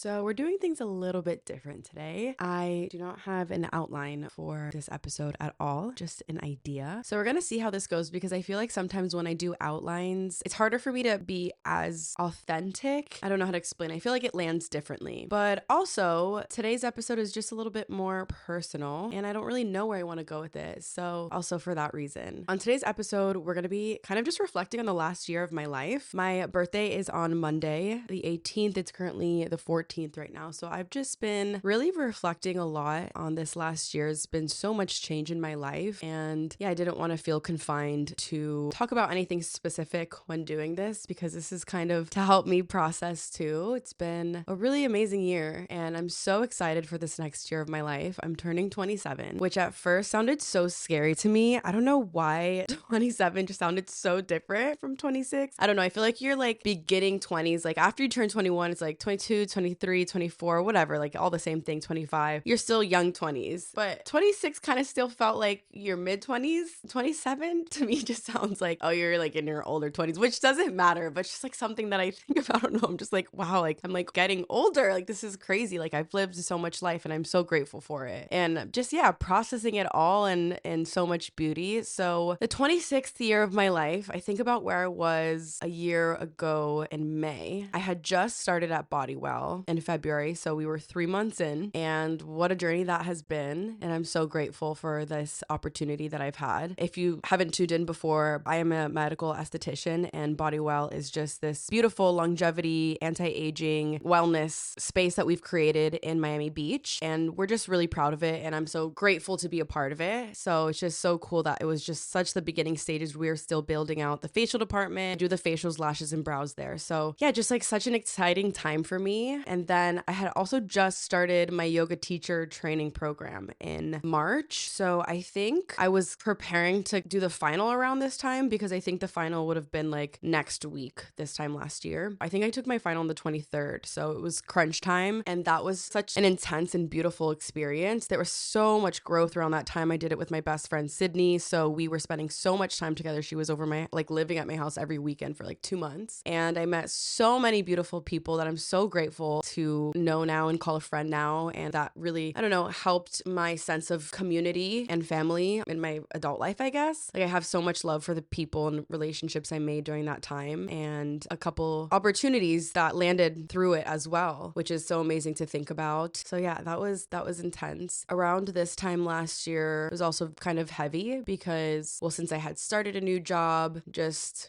So we're doing things a little bit different today. I do not have an outline for this episode at all, just an idea. So we're going to see how this goes because I feel like sometimes when I do outlines, it's harder for me to be as authentic. I don't know how to explain. I feel like it lands differently. But also, today's episode is just a little bit more personal and I don't really know where I want to go with it. So also for that reason. On today's episode, we're going to be kind of just reflecting on the last year of my life. My birthday is on Monday, the 18th. It's currently the 14th right now. So I've just been really reflecting a lot on this last year. It's been so much change in my life. And yeah, I didn't want to feel confined to talk about anything specific when doing this because this is kind of to help me process too. It's been a really amazing year and I'm so excited for this next year of my life. I'm turning 27, which at first sounded so scary to me. I don't know why 27 just sounded so different from 26. I don't know. I feel like you're like beginning 20s. Like after you turn 21, it's like 22, 23, 24, whatever, like all the same thing, 25. You're still young 20s. But 26 kind of still felt like your mid 20s. 27 to me just sounds like, oh, you're like in your older 20s, which doesn't matter, but just like something that I think about. I don't know. I'm just like, wow, like I'm like getting older. Like this is crazy. Like I've lived so much life and I'm so grateful for it. And just, yeah, processing it all and so much beauty. So the 26th year of my life, I think about where I was a year ago in May. I had just started at Bodywell in February, so we were 3 months in, and what a journey that has been. And I'm so grateful for this opportunity that I've had. If you haven't tuned in before, I am a medical esthetician, and Bodywell is just this beautiful longevity, anti-aging wellness space that we've created in Miami Beach, and we're just really proud of it, and I'm so grateful to be a part of it. So it's just so cool that it was just such the beginning stages. We're still building out the facial department, do the facials, lashes, and brows there. So yeah, just like such an exciting time for me. And then I had also just started my yoga teacher training program in March. So I think I was preparing to do the final around this time because I think the final would have been like next week this time last year. I think I took my final on the 23rd. So it was crunch time. And that was such an intense and beautiful experience. There was so much growth around that time. I did it with my best friend, Sydney. So we were spending so much time together. She was over my, like living at my house every weekend for like 2 months. And I met so many beautiful people that I'm so grateful to know now and call a friend now. And that really, I don't know, helped my sense of community and family in my adult life, I guess. Like I have so much love for the people and relationships I made during that time and a couple opportunities that landed through it as well, which is so amazing to think about. So yeah, that was intense. Around this time last year, it was also kind of heavy because, well, since I had started a new job,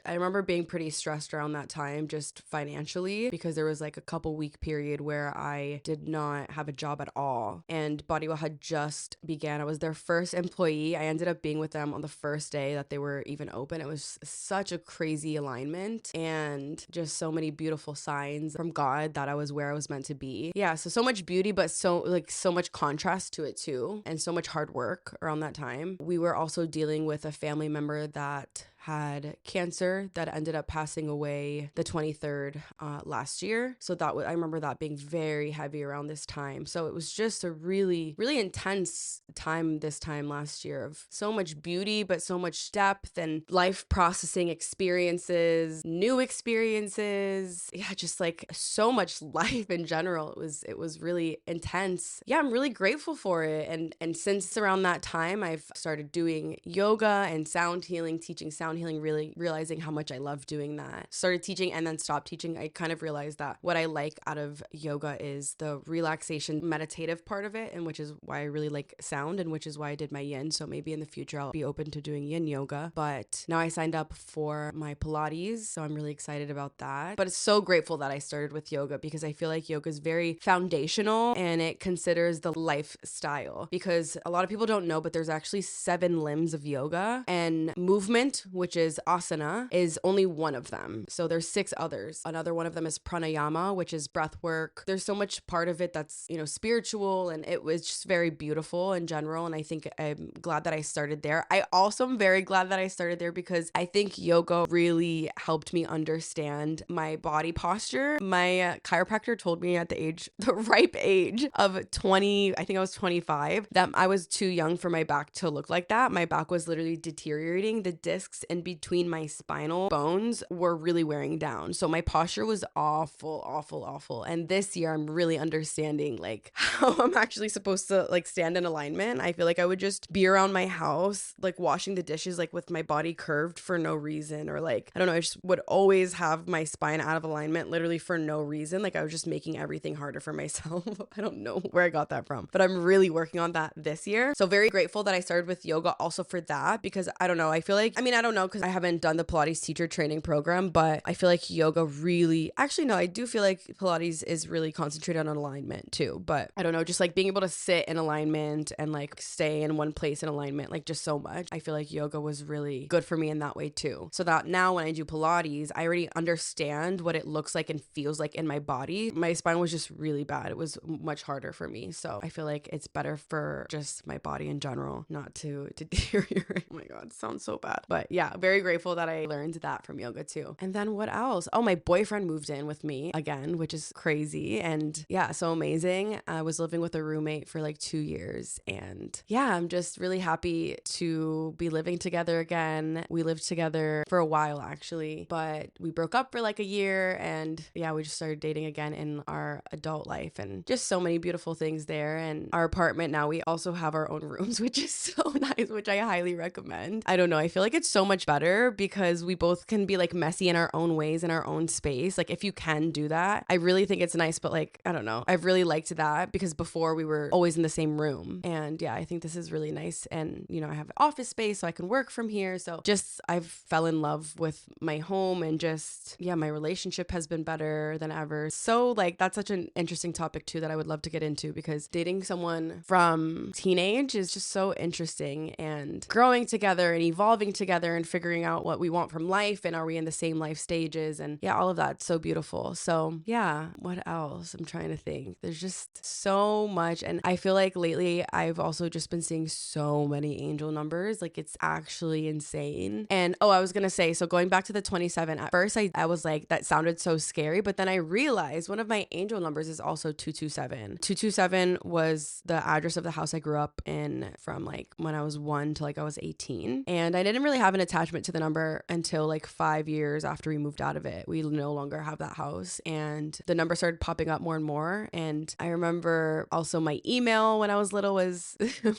I remember being pretty stressed around that time, just financially, because there was like a couple week period where I did not have a job at all. And Bodywell had just began. I was their first employee. I ended up being with them on the first day that they were even open. It was such a crazy alignment and just so many beautiful signs from God that I was where I was meant to be. Yeah, so much beauty, but so much contrast to it too, and so much hard work around that time. We were also dealing with a family member that had cancer that ended up passing away the 23rd last year. So I remember that being very heavy around this time. So it was just a really, really intense time this time last year of so much beauty, but so much depth and life processing experiences, new experiences. Yeah, just like so much life in general. It was really intense. Yeah, I'm really grateful for it. And since around that time, I've started doing yoga and sound healing, teaching sound healing, really realizing how much I love doing that. Started teaching and then stopped teaching. I kind of realized that what I like out of yoga is the relaxation meditative part of it, and which is why I really like sound and which is why I did my yin. So maybe in the future I'll be open to doing yin yoga. But now I signed up for my Pilates, so I'm really excited about that. But it's so grateful that I started with yoga because I feel like yoga is very foundational and it considers the lifestyle, because a lot of people don't know, but there's actually 7 limbs of yoga, and movement, which is asana, is only one of them. So there's 6 others. Another one of them is pranayama, which is breath work. There's so much part of it that's, spiritual, and it was just very beautiful in general. And I think I'm glad that I started there. I also am very glad that I started there because I think yoga really helped me understand my body posture. My chiropractor told me at the ripe age of 20, I think I was 25, that I was too young for my back to look like that. My back was literally deteriorating. The discs in between my spinal bones were really wearing down. So my posture was awful, awful, awful. And this year I'm really understanding like how I'm actually supposed to like stand in alignment. I feel like I would just be around my house, like washing the dishes, like with my body curved for no reason, or like, I don't know, I just would always have my spine out of alignment literally for no reason. Like I was just making everything harder for myself. I don't know where I got that from, but I'm really working on that this year. So very grateful that I started with yoga also for that, because I don't know, I feel like, I don't know, because I haven't done the Pilates teacher training program, but I feel like yoga really, actually no, I do feel like Pilates is really concentrated on alignment too, but I don't know, just like being able to sit in alignment and like stay in one place in alignment, like just so much. I feel like yoga was really good for me in that way too. So that now when I do Pilates, I already understand what it looks like and feels like in my body. My spine was just really bad. It was much harder for me. So I feel like it's better for just my body in general not to deteriorate. Oh my God, it sounds so bad. But yeah, very grateful that I learned that from yoga too. And then what else? Oh, my boyfriend moved in with me again, which is crazy. And yeah, so amazing. I was living with a roommate for like 2 years. And yeah, I'm just really happy to be living together again. We lived together for a while actually, but we broke up for like a year. And yeah, we just started dating again in our adult life, and just so many beautiful things there. And our apartment now, we also have our own rooms, which is so nice, which I highly recommend. I don't know, I feel like it's so much better because we both can be like messy in our own ways in our own space. Like if you can do that, I really think it's nice. But like, I don't know, I've really liked that because before we were always in the same room. And yeah, I think this is really nice. And you know, I have office space so I can work from here. So just I've fell in love with my home, and just yeah, my relationship has been better than ever. So like that's such an interesting topic too that I would love to get into, because dating someone from teenage is just so interesting, and growing together and evolving together and figuring out what we want from life, and are we in the same life stages, and yeah, all of that's so beautiful. So yeah, what else? I'm trying to think. There's just so much. And I feel like lately I've also just been seeing so many angel numbers. Like it's actually insane. And oh, I was gonna say, so going back to the 27, at first I was like, that sounded so scary, but then I realized one of my angel numbers is also 227. 227 was the address of the house I grew up in from like when I was 1 to like I was 18. And I didn't really have an attachment to the number until like 5 years after we moved out of it. We no longer have that house, and the number started popping up more and more. And I remember also my email when I was little was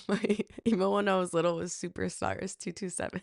my email when I was little was superstars 227.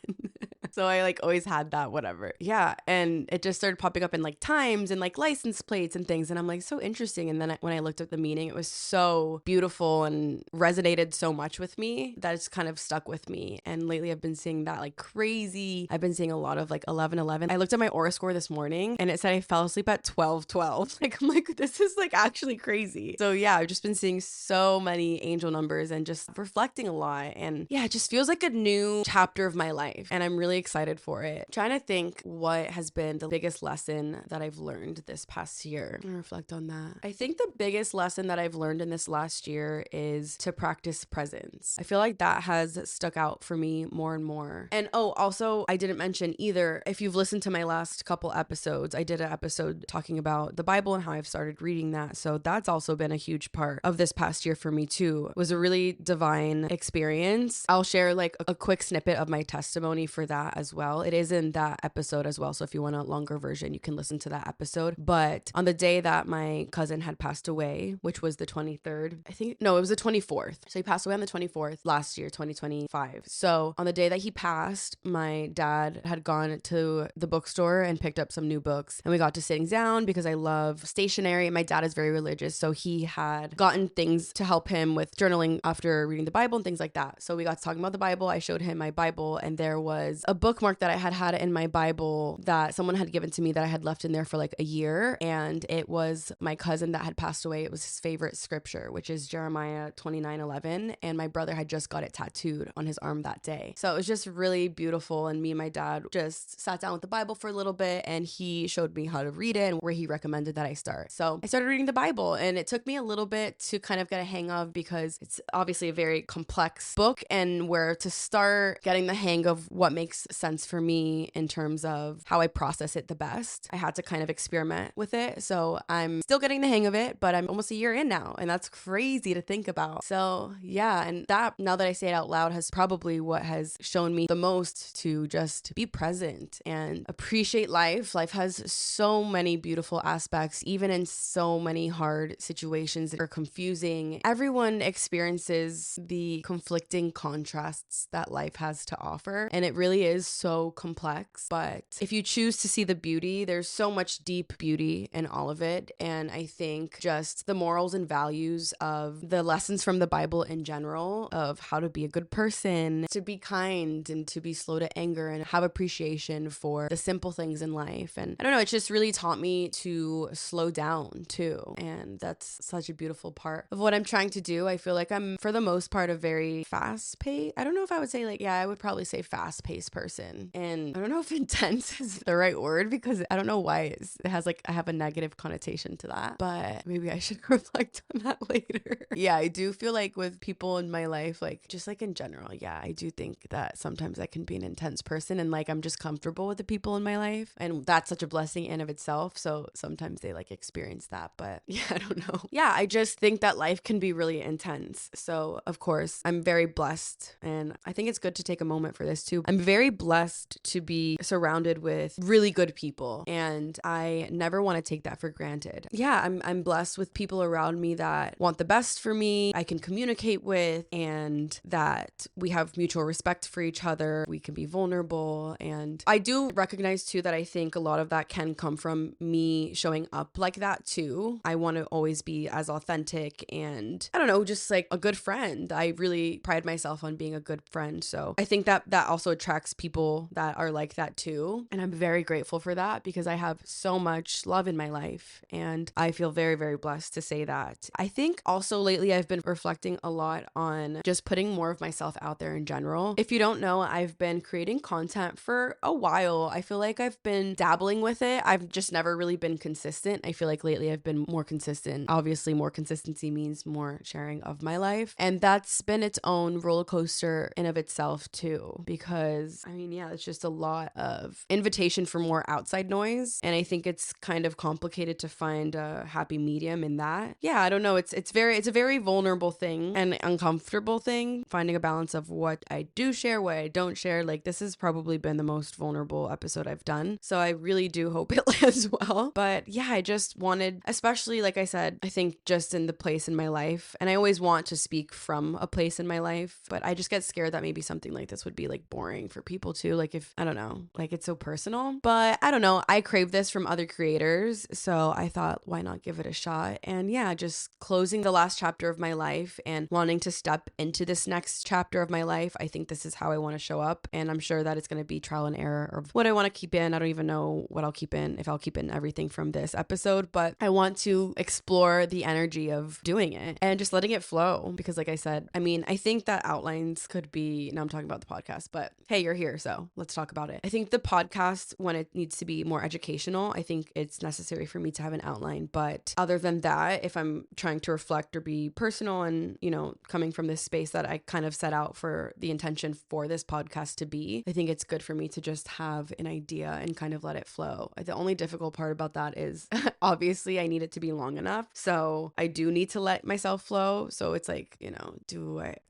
So I like always had that, whatever. Yeah. And it just started popping up in like times and like license plates and things. And I'm like, so interesting. And then when I looked at the meaning, it was so beautiful and resonated so much with me that it's kind of stuck with me. And lately I've been seeing that like crazy. I've been seeing a lot of like 1111. I looked at my Aura score this morning and it said I fell asleep at 1212. Like, I'm like, this is like actually crazy. So yeah, I've just been seeing so many angel numbers and just reflecting a lot. And yeah, it just feels like a new chapter of my life. And I'm really excited for it. Trying to think what has been the biggest lesson that I've learned this past year. I'm gonna reflect on that. I think the biggest lesson that I've learned in this last year is to practice presence. I feel like that has stuck out for me more and more. And oh, also, I didn't mention either, if you've listened to my last couple episodes, I did an episode talking about the Bible and how I've started reading that. So that's also been a huge part of this past year for me too. It was a really divine experience. I'll share like a quick snippet of my testimony for that as well. It is in that episode as well. So if you want a longer version, you can listen to that episode. But on the day that my cousin had passed away, which was the 23rd, I think, no, it was the 24th. So he passed away on the 24th last year, 2025. So on the day that he passed, my dad had gone to the bookstore and picked up some new books, and we got to sitting down because I love stationery. My dad is very religious. So he had gotten things to help him with journaling after reading the Bible and things like that. So we got to talking about the Bible. I showed him my Bible, and there was a bookmark that I had in my Bible that someone had given to me that I had left in there for like a year. And it was my cousin that had passed away. It was his favorite scripture, which is Jeremiah 29:11. And my brother had just got it tattooed on his arm that day. So it was just really beautiful. And me and my dad just sat down with the Bible for a little bit, and he showed me how to read it and where he recommended that I start. So I started reading the Bible, and it took me a little bit to kind of get a hang of, because it's obviously a very complex book, and where to start getting the hang of what makes sense for me in terms of how I process it the best. I had to kind of experiment with it. So I'm still getting the hang of it, but I'm almost a year in now, and that's crazy to think about. So yeah, and that, now that I say it out loud, has probably what has shown me the most to just be present and appreciate life. Life has so many beautiful aspects, even in so many hard situations that are confusing. Everyone experiences the conflicting contrasts that life has to offer, and it really is so complex. But if you choose to see the beauty, there's so much deep beauty in all of it. And I think just the morals and values of the lessons from the Bible in general, of how to be a good person, to be kind, and to be slow to anger, and have appreciation for the simple things in life. And I don't know, it's just really taught me to slow down too. And that's such a beautiful part of what I'm trying to do. I feel like I'm, for the most part, a very fast paced, I don't know if I would say like, yeah, I would probably say fast paced person. And I don't know if intense is the right word, because I don't know why it has like, I have a negative connotation to that, but maybe I should reflect on that later. Yeah, I do feel like with people in my life, like just like in general, yeah, I do think that sometimes I can be an intense person, and like I'm just comfortable with the people in my life, and that's such a blessing in of itself. So sometimes they like experience that, but yeah, I don't know. Yeah, I just think that life can be really intense. So of course I'm very blessed, and I think it's good to take a moment for this too. I'm very blessed to be surrounded with really good people, and I never want to take that for granted. Yeah, I'm blessed with people around me that want the best for me, I can communicate with, and that we have mutual respect for each other. We can be vulnerable. And I do recognize too that I think a lot of that can come from me showing up like that too. I want to always be as authentic and, I don't know, just like a good friend. I really pride myself on being a good friend. So I think that that also attracts people that are like that too. And I'm very grateful for that, because I have so much love in my life, and I feel very, very blessed to say that. I think also lately I've been reflecting a lot on just putting more of myself out there in general. If you don't know, I've been creating content for a while. I feel like I've been dabbling with it. I've just never really been consistent. I feel like lately I've been more consistent. Obviously, more consistency means more sharing of my life. And that's been its own roller coaster in of itself too, because I mean, yeah, it's just a lot of invitation for more outside noise. And I think it's kind of complicated to find a happy medium in that. Yeah, I don't know. It's a very vulnerable thing and uncomfortable thing, finding a balance of what I do share, what I don't share. Like, this has probably been the most vulnerable episode I've done. So I really do hope it lands well. But yeah, I just wanted, especially like I said, I think just in the place in my life, and I always want to speak from a place in my life, but I just get scared that maybe something like this would be like boring for people too. Like, if, I don't know, like it's so personal, but I don't know. I crave this from other creators. So I thought, why not give it a shot? And yeah, just closing the last chapter of my life and wanting to step into this next chapter of my life. I think this is how I want to show up. And I'm sure that it's going to be trial and error of what I want to keep in. I don't even know what I'll keep in, if I'll keep in everything from this episode, but I want to explore the energy of doing it and just letting it flow. Because like I said, I mean, I think that outlines could be, now I'm talking about the podcast, but hey, you're here, so let's talk about it. I think the podcast, when it needs to be more educational, I think it's necessary for me to have an outline. But other than that, if I'm trying to reflect or be personal and, you know, coming from this space that I kind of set out for the intention for this podcast to be, I think it's good for me to just have an idea and kind of let it flow. The only difficult part about that is obviously I need it to be long enough. So I do need to let myself flow. So it's like, you know,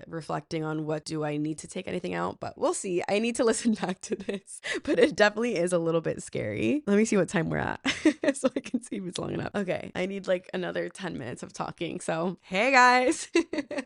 reflecting on what do I need to take anything out, but we'll see. I need to listen back to this, but it definitely is a little bit scary. Let me see what time we're at so I can see if it's long enough. Okay. I need like another 10 minutes of talking. So, hey guys.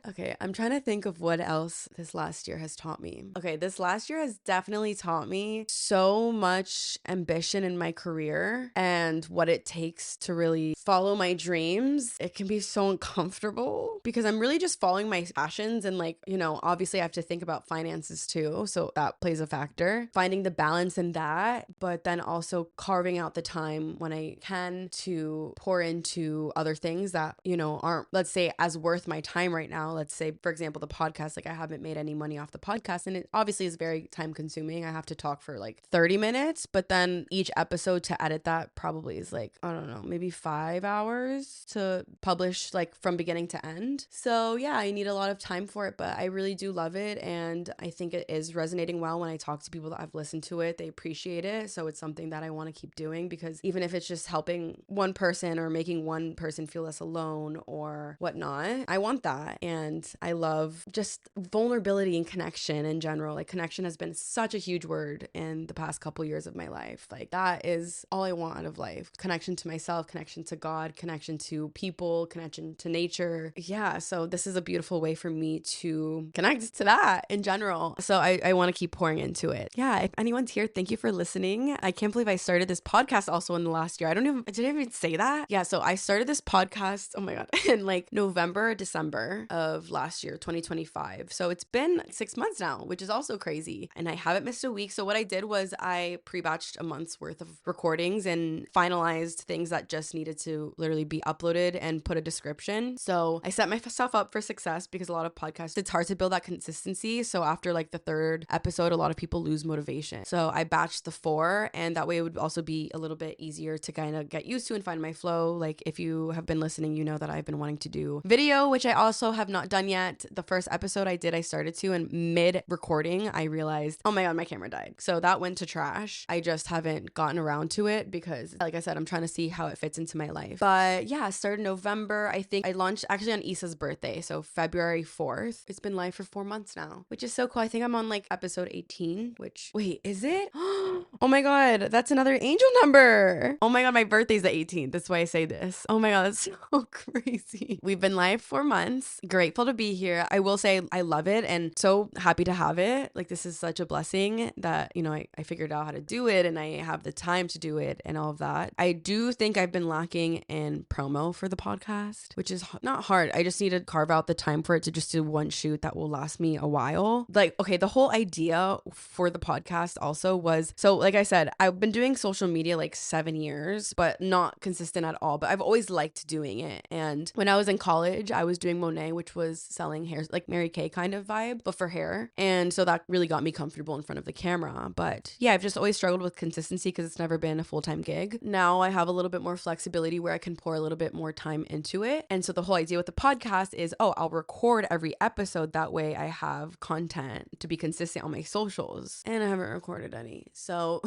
Okay. I'm trying to think of what else this last year has taught me. Okay. This last year has definitely taught me so much ambition in my career and what it takes to really follow my dreams. It can be so uncomfortable because I'm really just following my passions, and like, you know, obviously I have to think about finances too. So that plays a factor, finding the balance in that, but then also carving out the time when I can to pour into other things that, you know, aren't, let's say, as worth my time right now. Let's say, for example, the podcast, like I haven't made any money off the podcast, and it obviously is very time consuming. I have to talk for like 30 minutes, but then each episode to edit that probably is like, I don't know, maybe 5 hours to publish, like from beginning to end. So yeah, I need a lot of time for it, but I really do love it. And I think it is resonating well when I talk to people that have listened to it, they appreciate it. So it's something that I want to keep doing, because even if it's just helping one person or making one person feel less alone or whatnot, I want that. And I love just vulnerability and connection in general. Like, connection has been such a huge word in the past couple years of my life. Like, that is all I want out of life. Connection to myself, connection to God, connection to people, connection to nature. Yeah, so this is a beautiful way for me to connect to that in general. So I want to keep pouring into it. Yeah, if anyone's here, thank you for listening. I can't believe I started this podcast also in the last year. Did I even say that? Yeah, so I started this podcast, oh my God, in like November, December of last year, 2025. So it's been 6 months now, which is also crazy. And I haven't missed a week. So what I did was I pre-batched a month's worth of recordings and finalized things that just needed to literally be uploaded and put a description. So I set myself up for success, because a lot of podcasts, it's hard to build that consistency. So after like the third episode, a lot of people lose motivation. So I batched the 4, and that way it would also be a little bit easier to kind of get used to and find my flow. Like, if you have been listening, you know that I've been wanting to do video, which I also have not done yet. The first episode I started to, and mid recording, I realized, oh my God, my camera died. So that went to trash. I just haven't gotten around to it because, like I said, I'm trying to see how it fits into my life. But yeah, started November. I think I launched actually on Issa's birthday. So February 4th. It's been live for 4 months now, which is so cool. I think I'm on like episode 18, which, wait, is it? Oh my God, that's another angel number. Oh my God, my birthday's the 18th. That's why I say this. Oh my God, that's so crazy. We've been live 4 months. Grateful to be here. I will say I love it and so happy to have it. Like, this is such a blessing that, you know, I figured out how to do it, and I have the time to do it and all of that. I do think I've been lacking in promo for the podcast, which is not hard. I just need to carve out the time for it to just do one shoot that will last me a while. Like, okay, the whole idea for the podcast also was, so like I said, I've been doing social media like 7 years, but not consistent at all. But I've always liked doing it. And when I was in college, I was doing Monet, which was selling hair, like Mary Kay kind of vibe, but for hair. And so that really got me comfortable in front of the camera. But yeah, I've just always struggled with consistency because it's never been a full-time gig. Now I have a little bit more flexibility where I can pour a little bit more time into it. And so the whole idea with the podcast is, oh, I'll record every episode. That way I have content to be consistent on my socials. And I haven't recorded any. So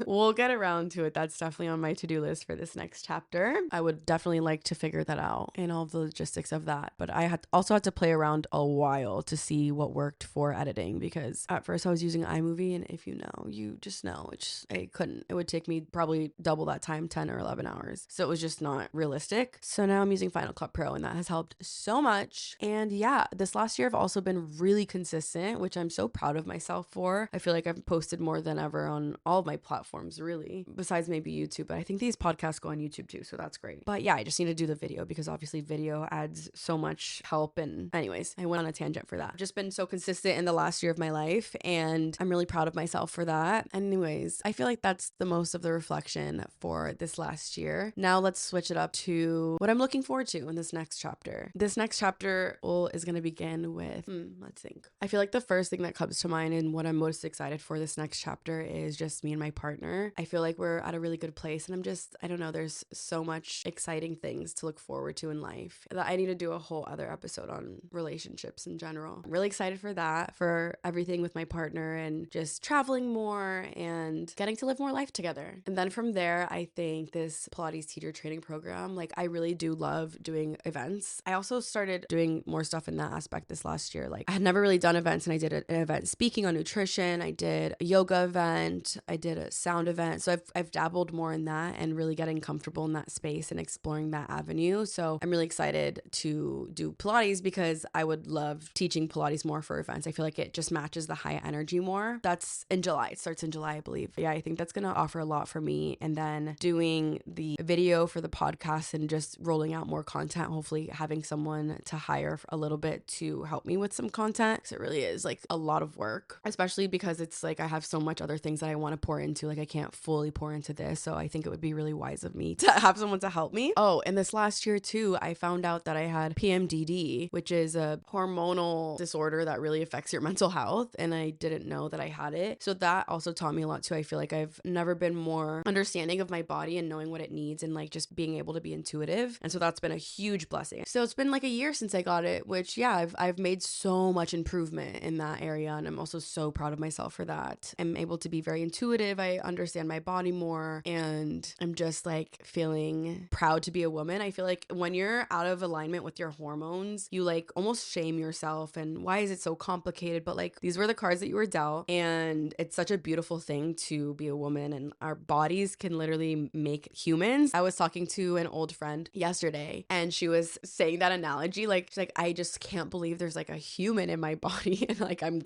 we'll get around to it. That's definitely on my to-do list for this next chapter. I would definitely like to figure that out and all of the logistics of that. But I also had to play around a while to see what worked for editing, because at first I was using iMovie, and if you know, you just know, I couldn't. It would take me probably double that time, 10 or 11 hours. So it was just not realistic. So now I'm using Final Cut Pro, and that has helped so much. And yeah, this last year I've also been really consistent, which I'm so proud of myself for. I feel like I've posted more than ever on all of my platforms, really, besides maybe YouTube. But I think these podcasts go on YouTube too, so that's great. But yeah, I just need to do the video, because obviously video adds so much help. And anyways, I went on a tangent for that. I've just been so consistent in the last year of my life, and I'm really proud of myself for that. Anyways, I feel like that's the most of the reflection for this last year. Now let's switch it up to what I'm looking forward to in this next chapter. This next chapter is going to begin with, let's think. I feel like the first thing that comes to mind and what I'm most excited for this next chapter is just me and my partner. I feel like we're at a really good place, and I don't know, there's so much exciting things to look forward to in life that I need to do a whole other episode on relationships in general. I'm really excited for that, for everything with my partner, and just traveling more and getting to live more life together. And then from there, I think this Pilates teacher training program, like, I really do love doing events. I also started doing more stuff in that aspect this last year. Like, I had never really done events, and I did an event speaking on nutrition. I did a yoga event. I did a sound event. So I've dabbled more in that and really getting comfortable in that space and exploring that avenue. So I'm really excited to do Pilates, because I would love teaching Pilates more for events. I feel like it just matches the high energy more. That's in July. It starts in July, I believe. Yeah, I think that's going to offer a lot for me. And then doing the video for the podcast and just rolling out more content, hopefully having someone to hire a little bit to help me with some content. Because it really is like a lot of work, especially because it's like I have so much other things that I want to pour into. Like, I can't fully pour into this. So I think it would be really wise of me to have someone to help me. Oh, and this last year too, I found out that I had PMDD, which is a hormonal disorder that really affects your mental health. And I didn't know that I had it. So that also taught me a lot too. I feel like I've never been more understanding of my body and knowing what it needs, and like just being able to be intuitive. And so that's been a huge blessing. So it's been like a year since I got it, which yeah, I've made so much improvement in that area. And I'm also so proud of myself for that. I'm able to be very intuitive. I understand my body more, and I'm just like feeling proud to be a woman. I feel like when you're out of alignment with your hormones, you like almost shame yourself and why is it so complicated? But like these were the cards that you were dealt, and it's such a beautiful thing to be a woman, and our bodies can literally make humans. I was talking to an old friend yesterday and she was saying that analogy, like she's like, I just can't believe there's like a human in my body and like I'm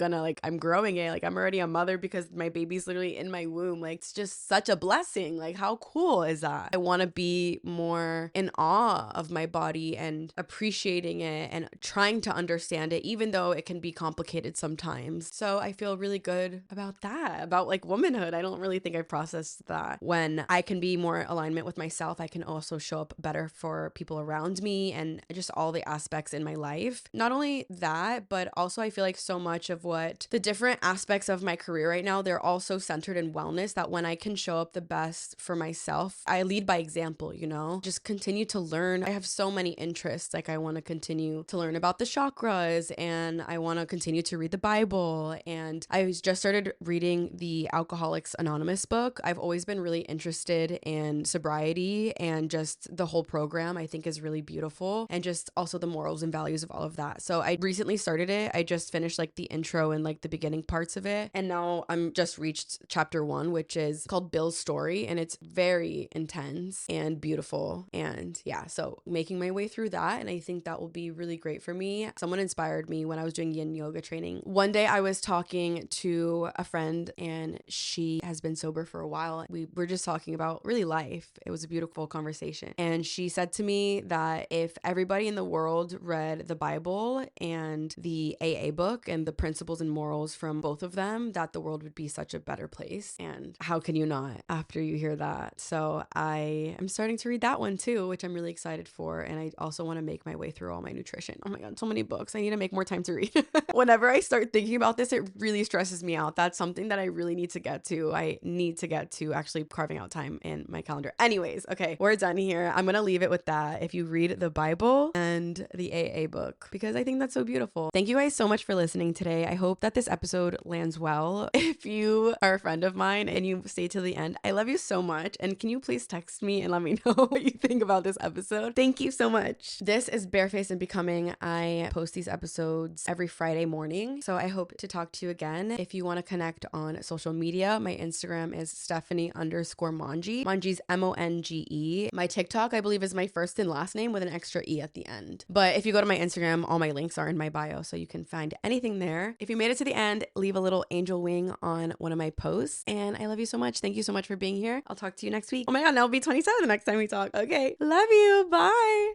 growing it, like I'm already a mother because my baby's literally in my womb. Like it's just such a blessing. Like how cool is that? I want to be more in awe of my body and appreciating it and trying to understand it, even though it can be complicated sometimes. So I feel really good about that, about like womanhood. I don't really think I've processed that. When I can be more alignment with myself, I can also show up better for people around me and just all the aspects in my life. Not only that, but also I feel like so much of what the different aspects of my career right now, they're also centered in wellness, that when I can show up the best for myself, I lead by example, you know, just continue to learn. I have so many interests. Like I want to continue to learn about the chakras, and I want to continue to read the Bible. And I just started reading the Alcoholics Anonymous book. I've always been really interested in sobriety, and just the whole program I think is really beautiful, and just also the morals and values of all of that. So I recently started it. I just finished like the intro and like the beginning parts of it, and now I'm just reached chapter 1, which is called Bill's Story, and it's very intense and beautiful. And yeah, so making my way through that, and I think that will be really great for me. Someone inspired me when I was doing yin yoga training. One day I was talking to a friend, and she has been sober for a while. We were just talking about really life. It was a beautiful conversation, and she said to me that if everybody in the world read the Bible and the AA book and the principles and morals from both of them, that the world would be such a better place. And how can you not after you hear that? So I am starting to read that one too, which I'm really excited for. And I also want to make my way through all my nutrition. Oh my God, so many books. I need to make more time to read. Whenever I start thinking about this, it really stresses me out. That's something that I really need to get to. I need to get to actually carving out time in my calendar. Anyways, okay, we're done here. I'm going to leave it with that. If you read the Bible and the AA book, because I think that's so beautiful. Thank you guys so much for listening today. I hope that this episode lands well. If you are a friend of mine and you stay till the end, I love you so much. And can you please text me and let me know what you think about this episode? Thank you so much. This is Barefaced and Becoming. I post these episodes every Friday morning. So I hope to talk to you again. If you want to connect on social media, my Instagram is Stephanie_Monge. Monge's Monge. My TikTok, I believe, is my first and last name with an extra E at the end. But if you go to my Instagram, all my links are in my bio, so you can find anything there. If you made it to the end, leave a little angel wing on one of my posts. And I love you so much. Thank you so much for being here. I'll talk to you next week. Oh my God, now it'll be 27 the next time we talk. Okay. Love you. Bye.